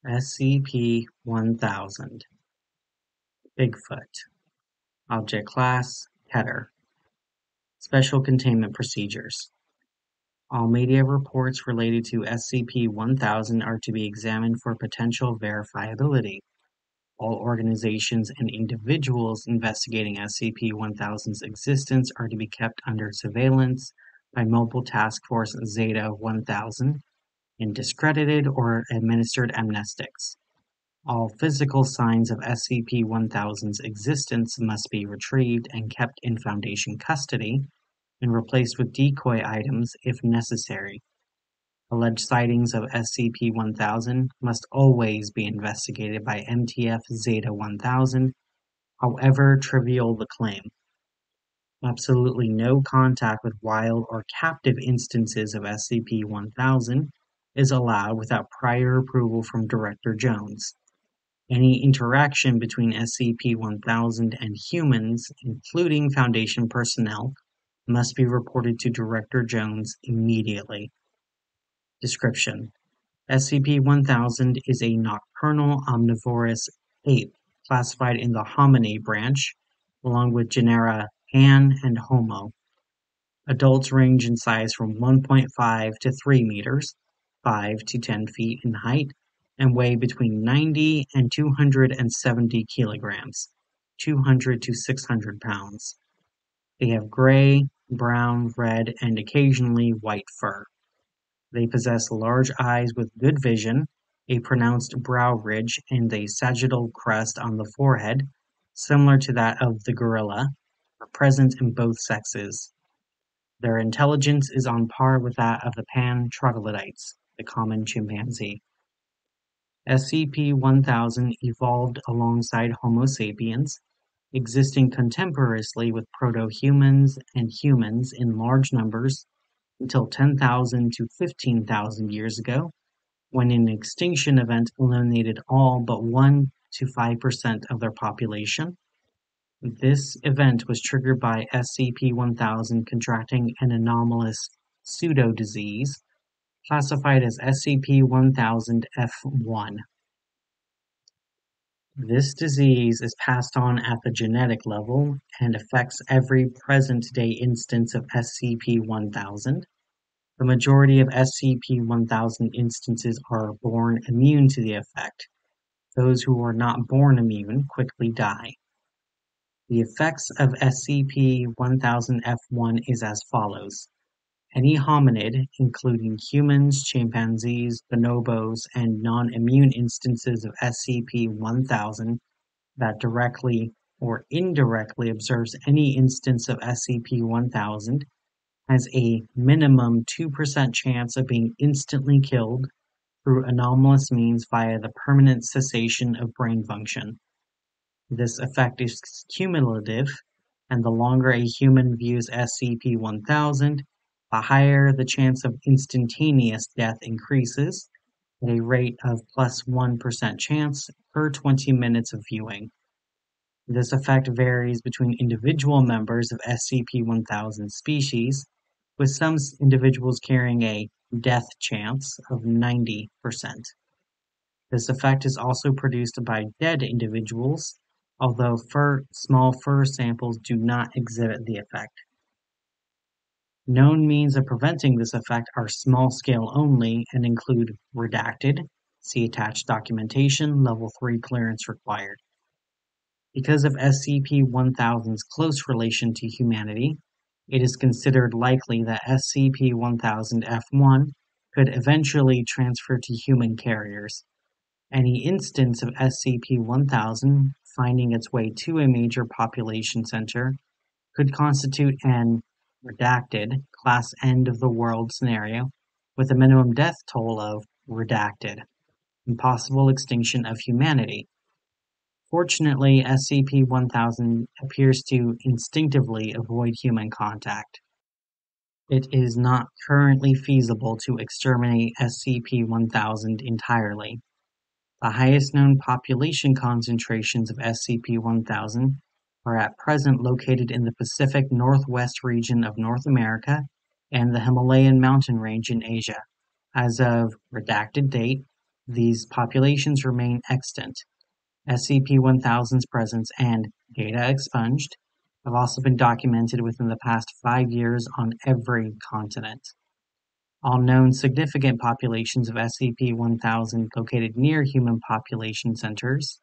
SCP-1000 Bigfoot Object Class Header Special Containment Procedures All media reports related to SCP-1000 are to be examined for potential verifiability. All organizations and individuals investigating SCP-1000's existence are to be kept under surveillance by Mobile Task Force Zeta-1000 and discredited or administered amnestics. All physical signs of SCP-1000's existence must be retrieved and kept in Foundation custody and replaced with decoy items if necessary. Alleged sightings of SCP-1000 must always be investigated by MTF Zeta-1000, however trivial the claim. Absolutely no contact with wild or captive instances of SCP-1000 is allowed without prior approval from Director Jones. Any interaction between SCP-1000 and humans, including Foundation personnel, must be reported to Director Jones immediately. Description: SCP-1000 is a nocturnal omnivorous ape classified in the Hominid branch, along with genera Pan and Homo. Adults range in size from 1.5 to 3 meters, 5 to 10 feet in height, and weigh between 90 and 270 kilograms, 200 to 600 pounds. They have gray, brown, red, and occasionally white fur. They possess large eyes with good vision, a pronounced brow ridge, and a sagittal crest on the forehead, similar to that of the gorilla, are present in both sexes. Their intelligence is on par with that of the Pan troglodytes, the common chimpanzee. SCP-1000 evolved alongside Homo sapiens, existing contemporaneously with proto-humans and humans in large numbers until 10,000 to 15,000 years ago, when an extinction event eliminated all but 1 to 5% of their population. This event was triggered by SCP-1000 contracting an anomalous pseudo-disease classified as SCP-1000-F1. This disease is passed on at the genetic level and affects every present-day instance of SCP-1000. The majority of SCP-1000 instances are born immune to the effect. Those who are not born immune quickly die. The effects of SCP-1000-F1 is as follows. Any hominid, including humans, chimpanzees, bonobos, and non-immune instances of SCP-1000 that directly or indirectly observes any instance of SCP-1000 has a minimum 2% chance of being instantly killed through anomalous means via the permanent cessation of brain function. This effect is cumulative, and the longer a human views SCP-1000, the higher the chance of instantaneous death increases, at a rate of plus 1% chance per 20 minutes of viewing. This effect varies between individual members of SCP-1000 species, with some individuals carrying a death chance of 90%. This effect is also produced by dead individuals, although small fur samples do not exhibit the effect. Known means of preventing this effect are small-scale only and include redacted, see attached documentation, Level 3 clearance required. Because of SCP-1000's close relation to humanity, it is considered likely that SCP-1000-F1 could eventually transfer to human carriers. Any instance of SCP-1000 finding its way to a major population center could constitute an redacted, class end of the world scenario with a minimum death toll of redacted, and possible extinction of humanity. Fortunately, SCP-1000 appears to instinctively avoid human contact. It is not currently feasible to exterminate SCP-1000 entirely. The highest known population concentrations of SCP-1000 are at present located in the Pacific Northwest region of North America and the Himalayan mountain range in Asia. As of redacted date, These populations remain extant. SCP-1000's presence and data expunged have also been documented within the past 5 years on every continent. All known significant populations of SCP-1000 located near human population centers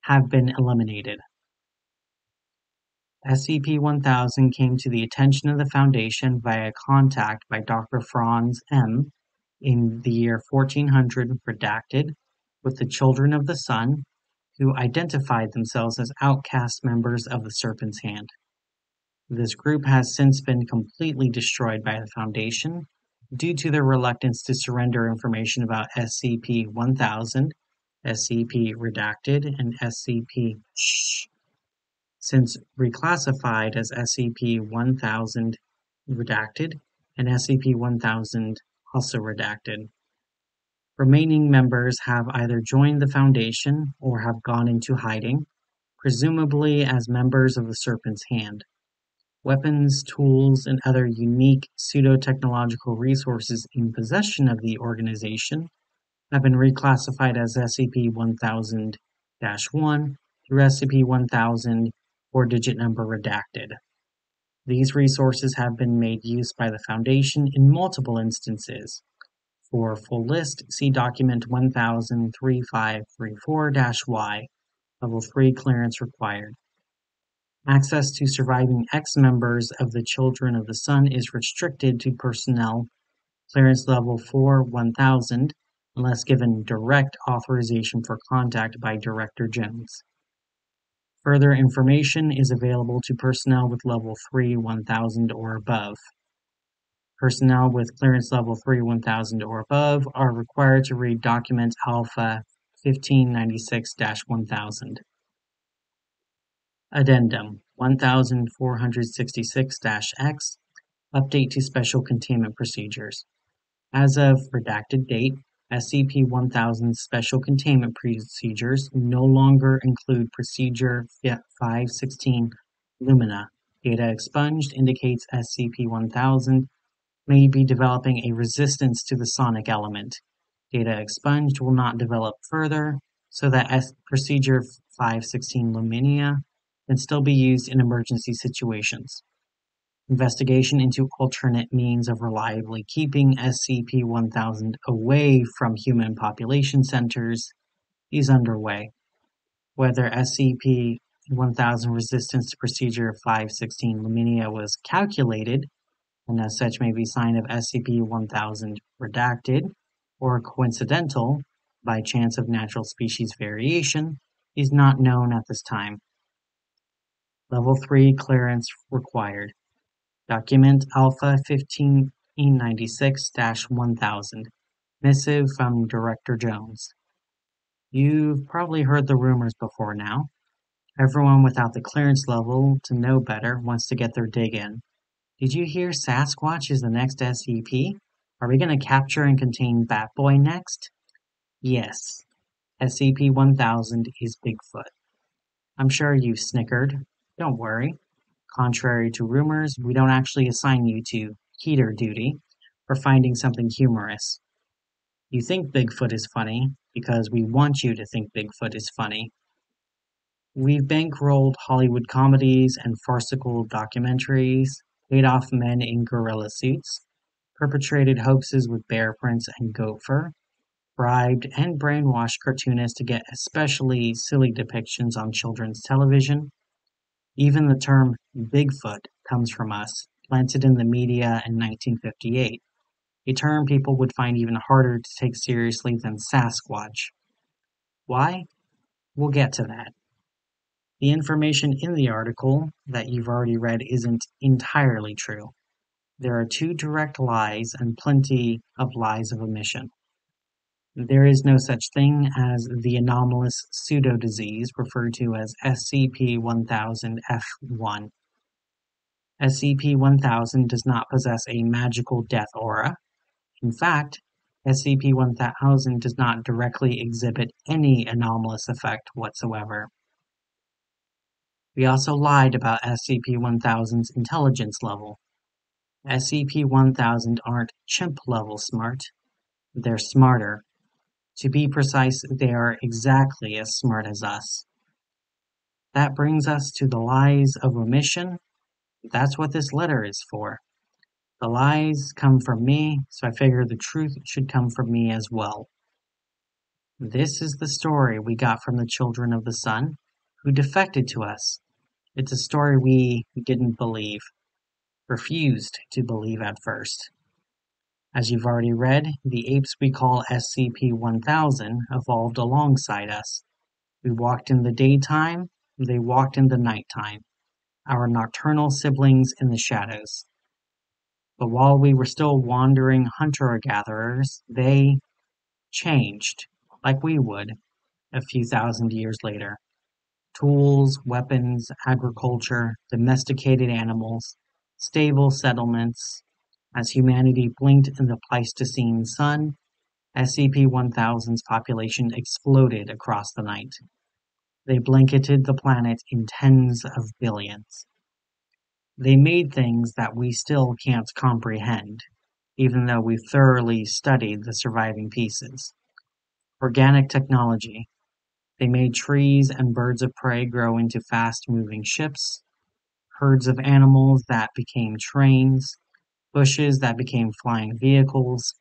have been eliminated. SCP-1000 came to the attention of the Foundation via contact by Dr. Franz M. in the year 1400 redacted with the Children of the Sun, who identified themselves as outcast members of the Serpent's Hand. This group has since been completely destroyed by the Foundation due to their reluctance to surrender information about SCP-1000, SCP-redacted, and SCP-shh. Since reclassified as SCP-1000 redacted and SCP-1000 also redacted. Remaining members have either joined the Foundation or have gone into hiding, presumably as members of the Serpent's Hand. Weapons, tools, and other unique pseudo-technological resources in possession of the organization have been reclassified as SCP-1000-1 through SCP-1000 4-digit number redacted. These resources have been made use by the Foundation in multiple instances. For a full list, see document 1000-3534-Y, Level 3 clearance required. Access to surviving ex-members of the Children of the Sun is restricted to personnel clearance level 4-1000 unless given direct authorization for contact by Director Jones. Further information is available to personnel with level 3-1000 or above. Personnel with clearance level 3-1000 or above are required to read document Alpha 1596-1000. Addendum 1466-X Update to Special Containment Procedures. As of redacted date, SCP-1000 Special Containment Procedures no longer include Procedure 516 Lumina. Data expunged indicates SCP-1000 may be developing a resistance to the sonic element. Data expunged will not develop further, so that Procedure 516 Lumina can still be used in emergency situations. Investigation into alternate means of reliably keeping SCP-1000 away from human population centers is underway. Whether SCP-1000 resistance to Procedure 516 Lumina was calculated, and as such may be sign of SCP-1000 redacted, or coincidental, by chance of natural species variation, is not known at this time. Level 3 clearance required. Document Alpha 1596-1000. Missive from Director Jones. You've probably heard the rumors before now. Everyone without the clearance level to know better wants to get their dig in. Did you hear Sasquatch is the next SCP? Are we going to capture and contain Batboy next? Yes. SCP-1000 is Bigfoot. I'm sure you've snickered. Don't worry. Contrary to rumors, we don't actually assign you to heater duty for finding something humorous. You think Bigfoot is funny because we want you to think Bigfoot is funny. We've bankrolled Hollywood comedies and farcical documentaries, paid off men in gorilla suits, perpetrated hoaxes with bear prints and goat fur, bribed and brainwashed cartoonists to get especially silly depictions on children's television. Even the term Bigfoot comes from us, planted in the media in 1958, a term people would find even harder to take seriously than Sasquatch. Why? We'll get to that. The information in the article that you've already read isn't entirely true. There are 2 direct lies and plenty of lies of omission. There is no such thing as the anomalous pseudo-disease referred to as SCP-1000-F1. SCP-1000 does not possess a magical death aura. In fact, SCP-1000 does not directly exhibit any anomalous effect whatsoever. We also lied about SCP-1000's intelligence level. SCP-1000 aren't chimp-level smart. They're smarter. To be precise, they are exactly as smart as us. That brings us to the lies of omission. That's what this letter is for. The lies come from me, so I figure the truth should come from me as well. This is the story we got from the children of the sun, who defected to us. It's a story we didn't believe, refused to believe at first. As you've already read, the apes we call SCP-1000 evolved alongside us. We walked in the daytime, they walked in the nighttime, our nocturnal siblings in the shadows. But while we were still wandering hunter-gatherers, they changed, like we would, a few thousand years later. Tools, weapons, agriculture, domesticated animals, stable settlements. As humanity blinked in the Pleistocene sun, SCP-1000's population exploded across the night. They blanketed the planet in tens of billions. They made things that we still can't comprehend, even though we've thoroughly studied the surviving pieces. Organic technology. They made trees and birds of prey grow into fast-moving ships, herds of animals that became trains, bushes that became flying vehicles.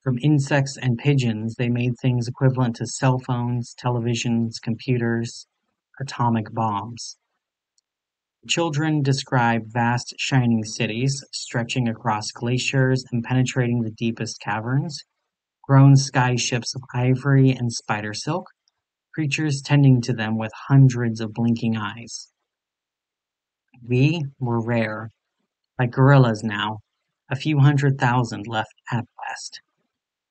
From insects and pigeons, they made things equivalent to cell phones, televisions, computers, atomic bombs. Children describe vast shining cities stretching across glaciers and penetrating the deepest caverns, grown sky ships of ivory and spider silk, creatures tending to them with hundreds of blinking eyes. We were rare, like gorillas now, a few 100,000 left at best.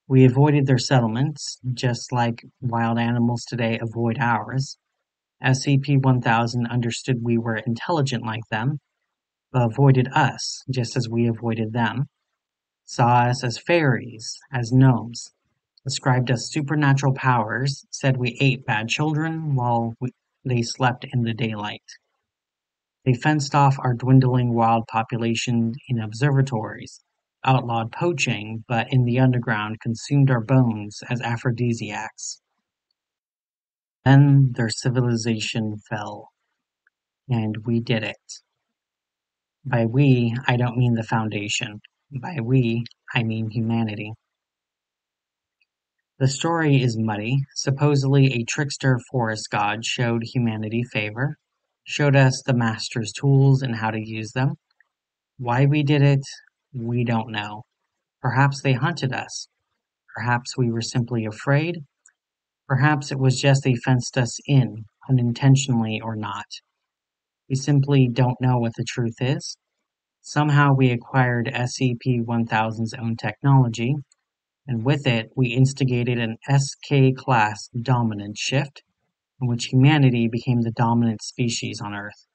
We avoided their settlements, just like wild animals today avoid ours. SCP-1000 understood we were intelligent like them, but avoided us just as we avoided them, saw us as fairies, as gnomes, ascribed us supernatural powers, said we ate bad children while they slept in the daylight. They fenced off our dwindling wild population in observatories, outlawed poaching, but in the underground consumed our bones as aphrodisiacs. Then their civilization fell, and we did it. By we, I don't mean the Foundation. By we, I mean humanity. The story is muddy. Supposedly a trickster forest god showed humanity favor, showed us the master's tools and how to use them. Why we did it, we don't know. Perhaps they hunted us. Perhaps we were simply afraid. Perhaps it was just they fenced us in, unintentionally or not. We simply don't know what the truth is. Somehow we acquired SCP-1000's own technology, and with it we instigated an SK-class dominance shift, in which humanity became the dominant species on Earth.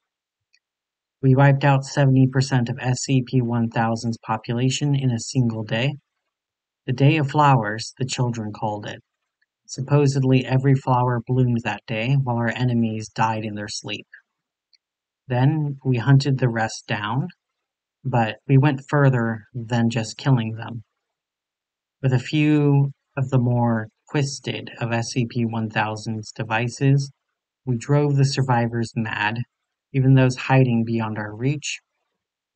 We wiped out 70% of SCP-1000's population in a single day. The Day of Flowers, the children called it. Supposedly every flower bloomed that day, while our enemies died in their sleep. Then we hunted the rest down, but we went further than just killing them. With a few of the more twisted of SCP-1000's devices, we drove the survivors mad, even those hiding beyond our reach.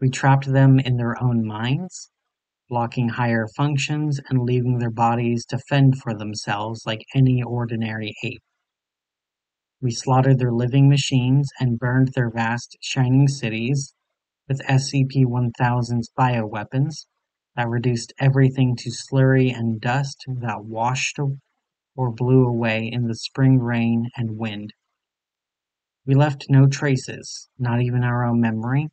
We trapped them in their own minds, blocking higher functions and leaving their bodies to fend for themselves like any ordinary ape. We slaughtered their living machines and burned their vast, shining cities with SCP-1000's bioweapons that reduced everything to slurry and dust that washed or blew away in the spring rain and wind. We left no traces, not even our own memory.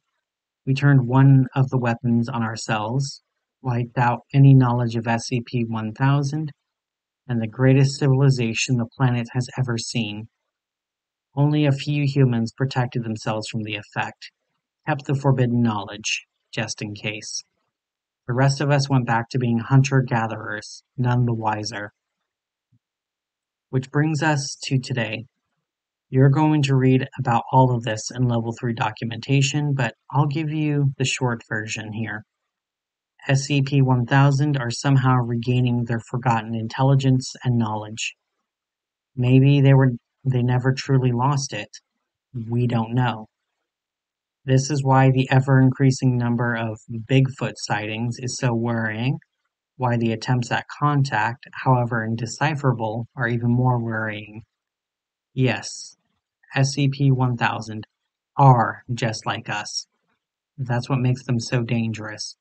We turned one of the weapons on ourselves, wiped out any knowledge of SCP-1000, and the greatest civilization the planet has ever seen. Only a few humans protected themselves from the effect, kept the forbidden knowledge, just in case. The rest of us went back to being hunter-gatherers, none the wiser. Which brings us to today. You're going to read about all of this in Level 3 documentation, but I'll give you the short version here. SCP-1000 are somehow regaining their forgotten intelligence and knowledge. Maybe they never truly lost it. We don't know. This is why the ever-increasing number of Bigfoot sightings is so worrying, why the attempts at contact, however indecipherable, are even more worrying. Yes, SCP-1000 are just like us. That's what makes them so dangerous.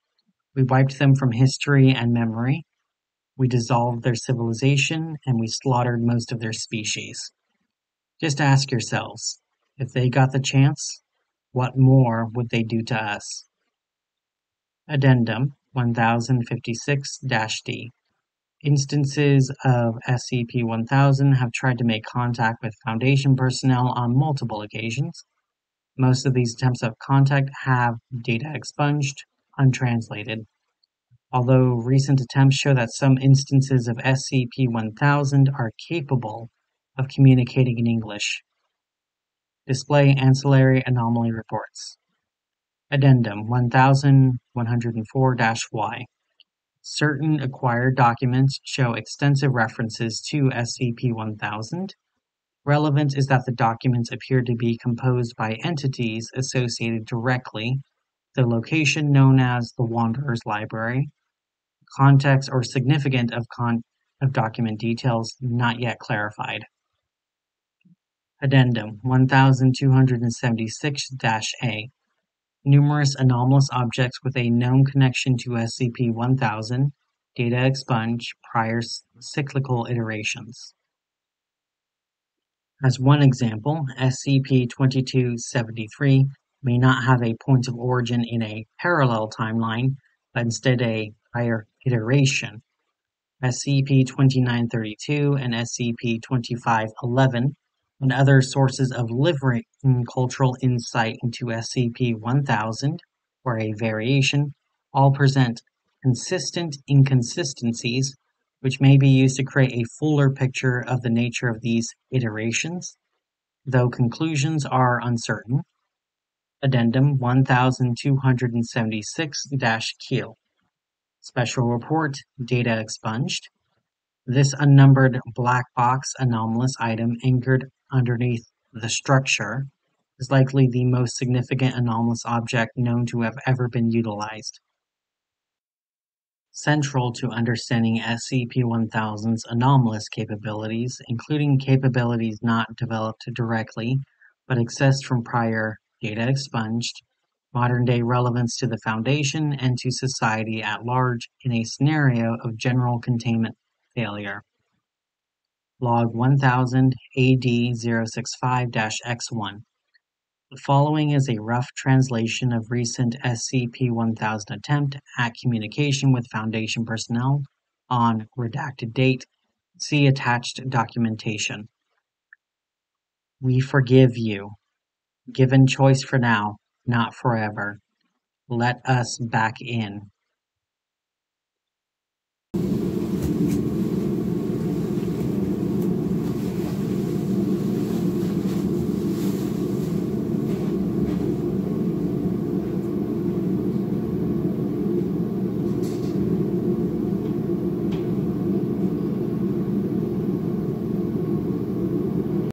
We wiped them from history and memory. We dissolved their civilization, and we slaughtered most of their species. Just ask yourselves, if they got the chance, what more would they do to us? Addendum 1056-D. Instances of SCP-1000 have tried to make contact with Foundation personnel on multiple occasions. Most of these attempts of contact have data expunged, untranslated. Although recent attempts show that some instances of SCP-1000 are capable of communicating in English. Display ancillary anomaly reports. Addendum 1104-Y. Certain acquired documents show extensive references to SCP-1000. Relevant is that the documents appear to be composed by entities associated directly, the location known as the Wanderer's Library, context or significance of document details not yet clarified. Addendum 1276-A. Numerous anomalous objects with a known connection to SCP-1000, data expunged, prior cyclical iterations. As one example, SCP-2273 may not have a point of origin in a parallel timeline, but instead a prior iteration. SCP-2932 and SCP-2511 and other sources of living cultural insight into SCP-1000, or a variation, all present consistent inconsistencies, which may be used to create a fuller picture of the nature of these iterations, though conclusions are uncertain. Addendum 1276-Q. Special Report, Data Expunged. This unnumbered black box anomalous item anchored underneath the structure is likely the most significant anomalous object known to have ever been utilized. Central to understanding SCP-1000's anomalous capabilities, including capabilities not developed directly, but accessed from prior data expunged, modern-day relevance to the Foundation and to society at large in a scenario of general containment failure. Log 1000 AD-065-X1. The following is a rough translation of recent SCP-1000 attempt at communication with Foundation personnel on redacted date. See attached documentation. We forgive you. Given choice for now, not forever. Let us back in.